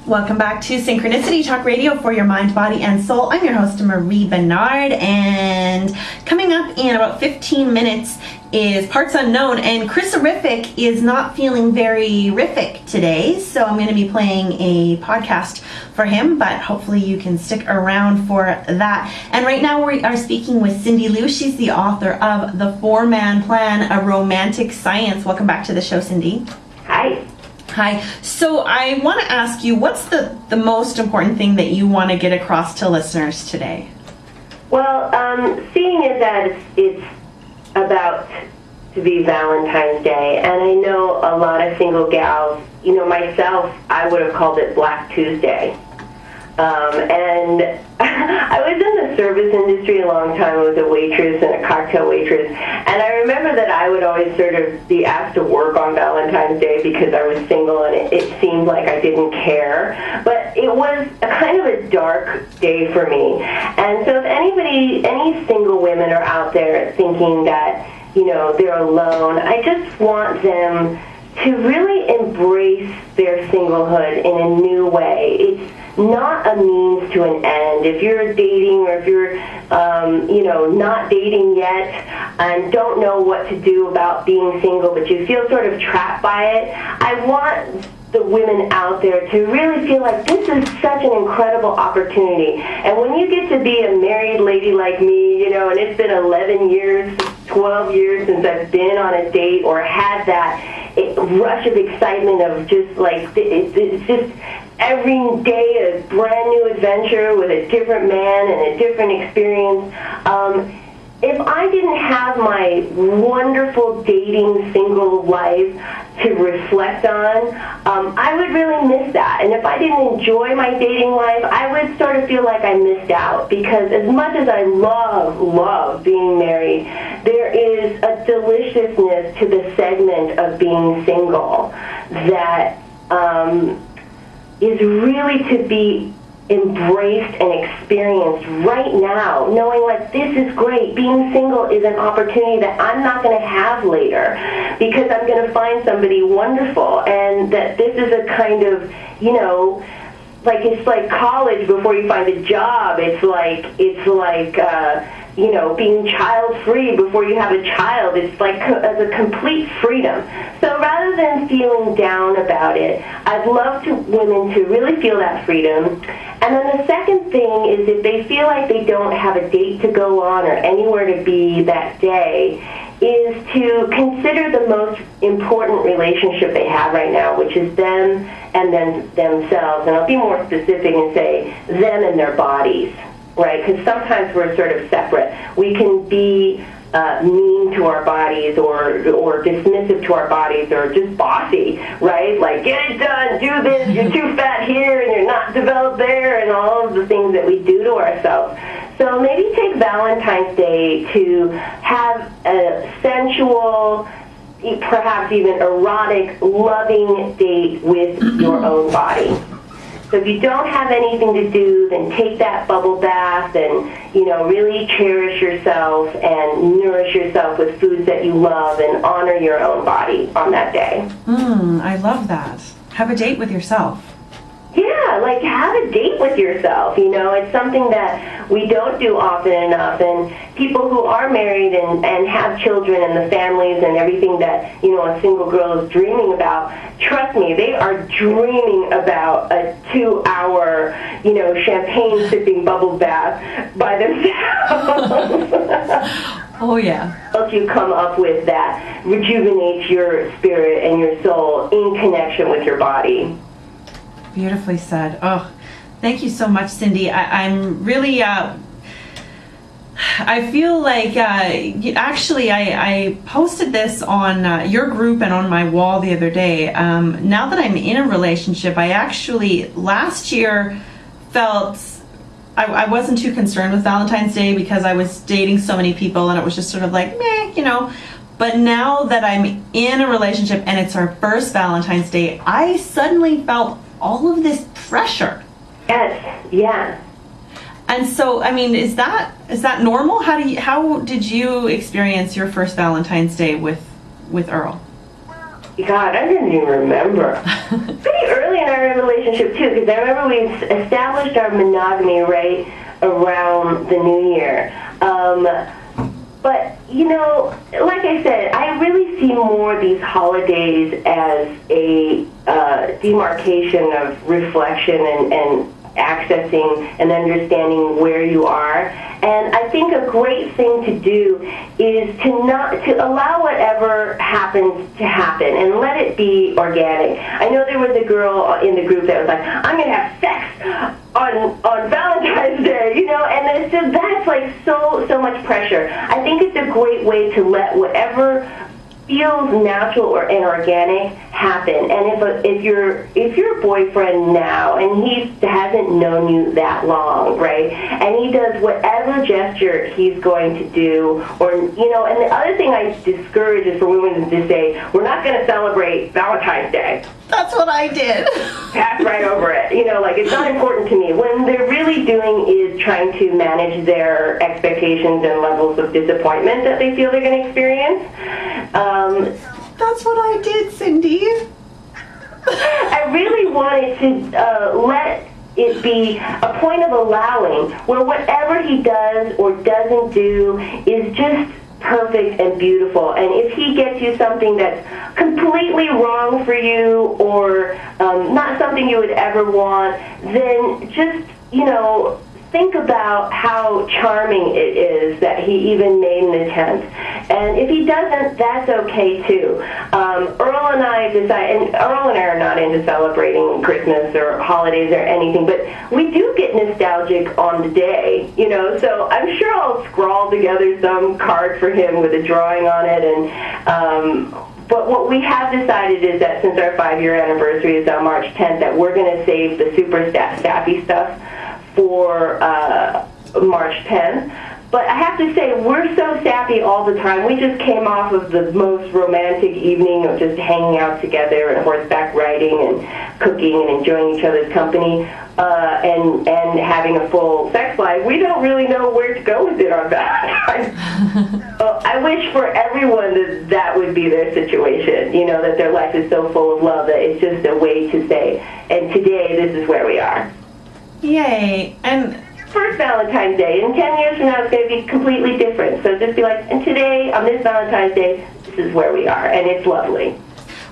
Welcome back to Synchronicity Talk Radio for your mind, body, and soul. I'm your host, Marie Bernard, and coming up in about 15 minutes is Parts Unknown, and Chris Horrific is not feeling very rific today, so I'm going to be playing a podcast for him, but hopefully you can stick around for that. And right now we are speaking with Cindy Lou. She's the author of The 4-Man Plan, A Romantic Science. Welcome back to the show, Cindy. Hi. Hi. So I want to ask you, what's the most important thing that you want to get across to listeners today? Well, seeing as that it's about to be Valentine's Day, and I know a lot of single gals, myself, I would have called it Black Tuesday. And I was in the service industry a long time. I was a waitress and a cocktail waitress. And I remember that I would always sort of be asked to work on Valentine's Day because I was single and it seemed like I didn't care. But it was a kind of a dark day for me. And so if any single women are out there thinking that, they're alone, I just want them to really embrace their singlehood in a new way. It's not a means to an end. If you're dating or if you're, not dating yet and don't know what to do about being single, but you feel sort of trapped by it, I want the women out there to really feel like this is such an incredible opportunity. And when you get to be a married lady like me, and it's been 11 years, 12 years since I've been on a date or had that rush of excitement of just like, it's just every day a brand new adventure with a different man and a different experience. If I didn't have my wonderful dating single life to reflect on, I would really miss that. And if I didn't enjoy my dating life, I would sort of feel like I missed out. Because as much as I love being married, there is a deliciousness to the segment of being single that is really to be embraced and experienced right now, knowing like this is great. Being single is an opportunity that I'm not going to have later because I'm going to find somebody wonderful, and that this is a kind of, it's like college before you find a job. It's like being child-free before you have a child. It's like as a complete freedom. So rather than feeling down about it, I'd love women to really feel that freedom. And then the second thing is if they feel like they don't have a date to go on or anywhere to be that day, is to consider the most important relationship they have right now, which is them and then themselves. And I'll be more specific and say them and their bodies. Right, because sometimes we're sort of separate. We can be mean to our bodies or dismissive to our bodies or just bossy, right? Like, get it done, do this, you're too fat here and you're not developed there, and all of the things that we do to ourselves. So maybe take Valentine's Day to have a sensual, perhaps even erotic, loving date with your own body. So if you don't have anything to do, then take that bubble bath and, really cherish yourself and nourish yourself with foods that you love and honor your own body on that day. I love that. Have a date with yourself. Yeah, like have a date with yourself. It's something that we don't do often enough. And people who are married and have children and the families and everything that, a single girl is dreaming about, trust me, they are dreaming about a 2-hour, champagne sipping bubble bath by themselves. Oh, yeah. Help you come up with that rejuvenates your spirit and your soul in connection with your body. Beautifully said. Oh, thank you so much, Cindy. I'm really, I feel like, actually, I posted this on your group and on my wall the other day. Now that I'm in a relationship, I actually, last year, felt I wasn't too concerned with Valentine's Day because I was dating so many people and it was just sort of like, meh, But now that I'm in a relationship and it's our first Valentine's Day, I suddenly felt all of this pressure. Yes, yeah. And so, is that normal? How did you experience your first Valentine's Day with Earl? God, I didn't even remember. Pretty early in our relationship, relationship too, because I remember we established our monogamy right around the New Year. But, you know, like I said, I really see more these holidays as a demarcation of reflection and accessing and understanding where you are. And I think a great thing to do is to allow whatever happens to happen and let it be organic. I know there was a girl in the group that was like, I'm going to have sex on Valentine's Day, you know, and it's just, that's like so much pressure. I think it's a great way to let whatever feels natural and organic happen. And if your boyfriend now, and he hasn't known you that long, right, and he does whatever gesture he's going to do, or, you know, and the other thing I discourage is for women to say, we're not going to celebrate Valentine's Day. That's what I did. Pass right over it. You know, like, it's not important to me. When they're really doing is trying to manage their expectations and levels of disappointment that they feel they're going to experience. That's what I did, Cindy. I really wanted to let it be a point of allowing where whatever he does or doesn't do is just perfect and beautiful. And if he gets you something that's completely wrong for you or not something you would ever want, then just, you know, think about how charming it is that he even made an attempt. And if he doesn't, that's okay too. Earl and I are not into celebrating Christmas or holidays or anything, but we do get nostalgic on the day, you know, so I'm sure I'll scrawl together some card for him with a drawing on it. And but what we have decided is that since our 5-year anniversary is on March 10th, that we're going to save the super sappy stuff for March 10th. But I have to say, we're so sappy all the time. We just came off of the most romantic evening of just hanging out together and horseback riding and cooking and enjoying each other's company and having a full sex life. We don't really know where to go with it on Valentine's. So I wish for everyone that would be their situation, you know, that their life is so full of love that it's just a way to say, and today this is where we are. Yay. And first Valentine's Day. In 10 years from now, it's going to be completely different. So just be like, and today, on this Valentine's Day, this is where we are, and it's lovely.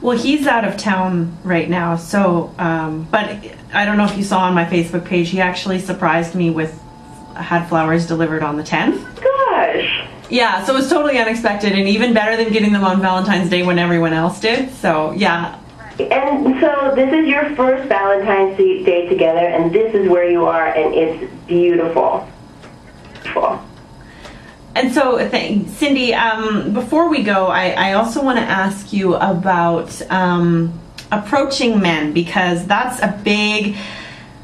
well, he's out of town right now, so but I don't know if you saw on my Facebook page, he actually surprised me with had flowers delivered on the 10th. Gosh. Yeah, so it was totally unexpected and even better than getting them on Valentine's Day when everyone else did. So, yeah. And so this is your first Valentine's Day together, and this is where you are, and it's beautiful. Beautiful. And so, Cindy, before we go, I also want to ask you about approaching men, because that's a big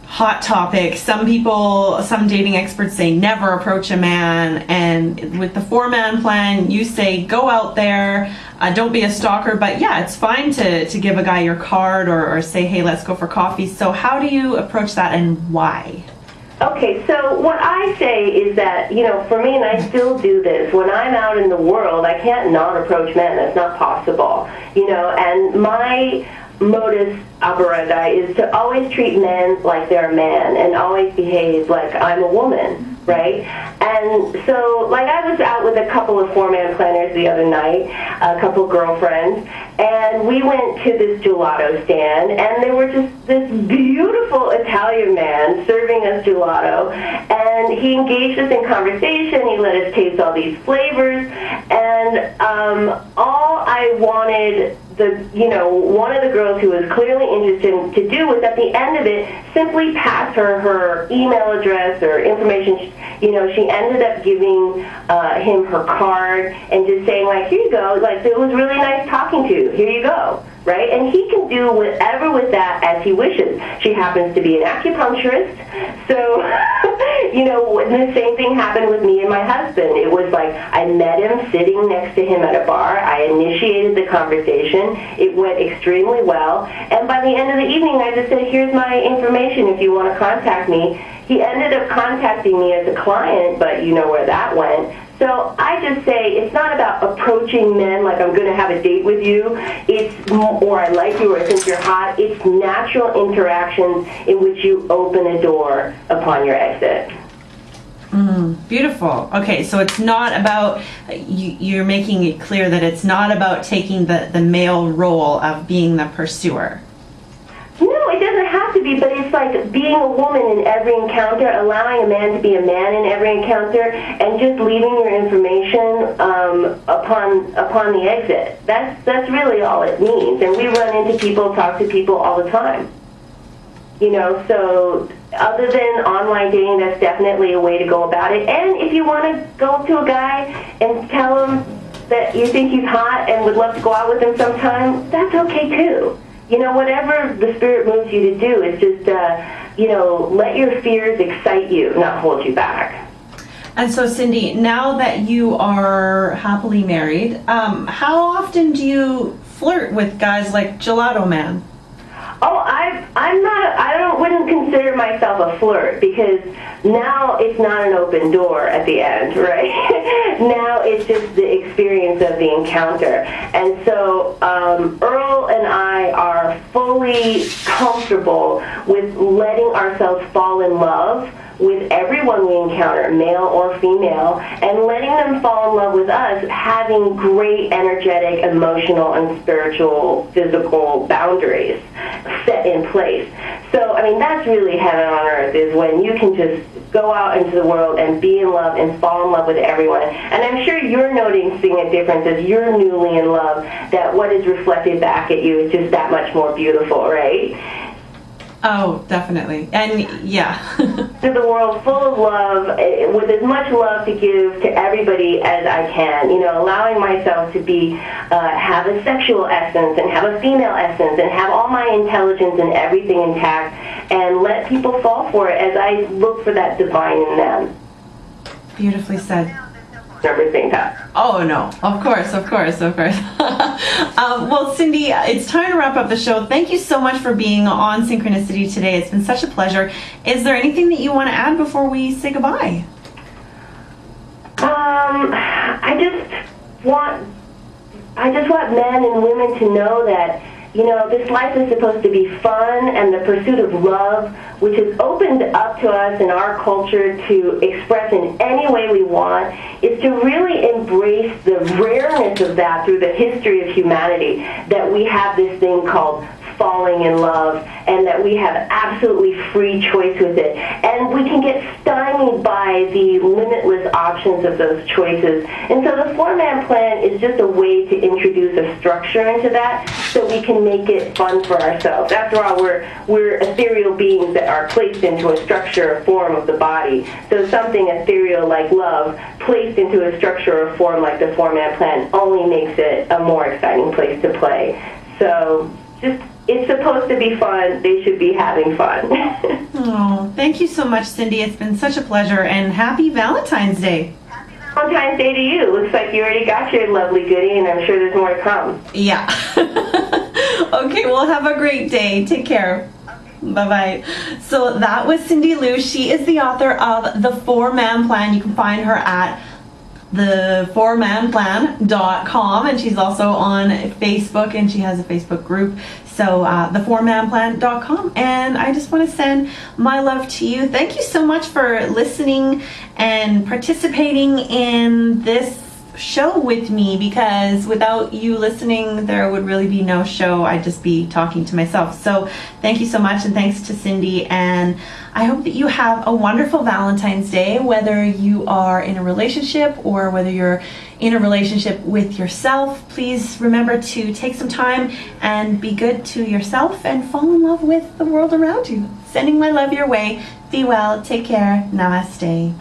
hot topic. Some people, some dating experts say never approach a man, and with the 4-man plan, you say go out there, don't be a stalker, but yeah, it's fine to give a guy your card or say, hey, let's go for coffee. So how do you approach that, and why? Okay, so what I say is that, you know, for me, and I still do this, when I'm out in the world, I can't not approach men. That's not possible, you know, and my modus operandi is to always treat men like they're a man and always behave like I'm a woman, right? And so, like, I was out with a couple of 4-man planners the other night, a couple girlfriends, and we went to this gelato stand, and there were just this beautiful Italian man serving us gelato, and he engaged us in conversation. He let us taste all these flavors, and all I wanted one of the girls who was clearly interested to do was at the end of it simply pass her email address or information. You know, she ended up giving him her card and just saying, like, here you go, like, it was really nice talking to you, here you go, right? And he can do whatever with that as he wishes. She happens to be an acupuncturist, so, you know, the same thing happened with me and my husband. It was like I met him sitting next to him at a bar. I initiated the conversation. It went extremely well, and by the end of the evening, I just said, here's my information if you want to contact me. He ended up contacting me as a client, but you know where that went. So I just say it's not about approaching men like I'm going to have a date with you, or I like you, or I think you're hot. It's natural interactions in which you open a door upon your exit. Beautiful. Okay, so it's not about, you're making it clear that it's not about taking the male role of being the pursuer. No, it doesn't have to be, but it's like being a woman in every encounter, allowing a man to be a man in every encounter, and just leaving your information upon the exit. That's really all it means. And we run into people, talk to people all the time. You know, so other than online dating, that's definitely a way to go about it. And if you want to go up to a guy and tell him that you think he's hot and would love to go out with him sometime, that's okay too. You know, whatever the spirit moves you to do, it's just, let your fears excite you, not hold you back. And so, Cindy, now that you are happily married, how often do you flirt with guys like Gelato Man? Oh, I wouldn't consider myself a flirt, because now it's not an open door at the end, right? Now it's just the experience of the encounter. And so Earl and I are fully comfortable with letting ourselves fall in love with everyone we encounter, male or female, and letting them fall in love with us, having great energetic, emotional, and spiritual, physical boundaries set in place. So, I mean, that's really heaven on earth, is when you can just go out into the world and be in love and fall in love with everyone. And I'm sure you're noticing a difference as you're newly in love, that what is reflected back at you is just that much more beautiful, right? Oh, definitely. And yeah. To the world full of love, with as much love to give to everybody as I can, allowing myself to have a sexual essence and have a female essence and have all my intelligence and everything intact, and let people fall for it as I look for that divine in them. Beautifully said. Everything tough. Oh no, of course. Well, Cindy, it's time to wrap up the show. Thank you so much for being on Synchronicity today. It's been such a pleasure. Is there anything that you want to add before we say goodbye? I just want men and women to know that, this life is supposed to be fun, and the pursuit of love, which is opened up to us in our culture to express in any way we want, is to really embrace the rareness of that through the history of humanity, that we have this thing called falling in love, and that we have absolutely free choice with it. And we can get stymied by the limitless options of those choices. And so the 4-man plan is just a way to introduce a structure into that, so we can make it fun for ourselves. After all, we're ethereal beings that are placed into a structure or form of the body. So something ethereal like love placed into a structure or form like the 4-man plan only makes it a more exciting place to play. So it's supposed to be fun. They should be having fun. Oh, thank you so much, Cindy. It's been such a pleasure, and happy Valentine's Day. Happy Valentine's Day to you. Looks like you already got your lovely goodie, and I'm sure there's more to come. Yeah. Okay, well, have a great day. Take care. Bye-bye. So that was Cindy Lou. She is the author of The 4-Man Plan. You can find her at the4manplan.com, and she's also on Facebook, and she has a Facebook group. So the4manplan.com. And I just want to send my love to you. Thank you so much for listening and participating in this show with me, because without you listening, there would really be no show. I'd just be talking to myself. So thank you so much, and thanks to Cindy, and I hope that you have a wonderful Valentine's Day, whether you are in a relationship or whether you're in a relationship with yourself. Please remember to take some time and be good to yourself and fall in love with the world around you. Sending my love your way. Be well. Take care. Namaste.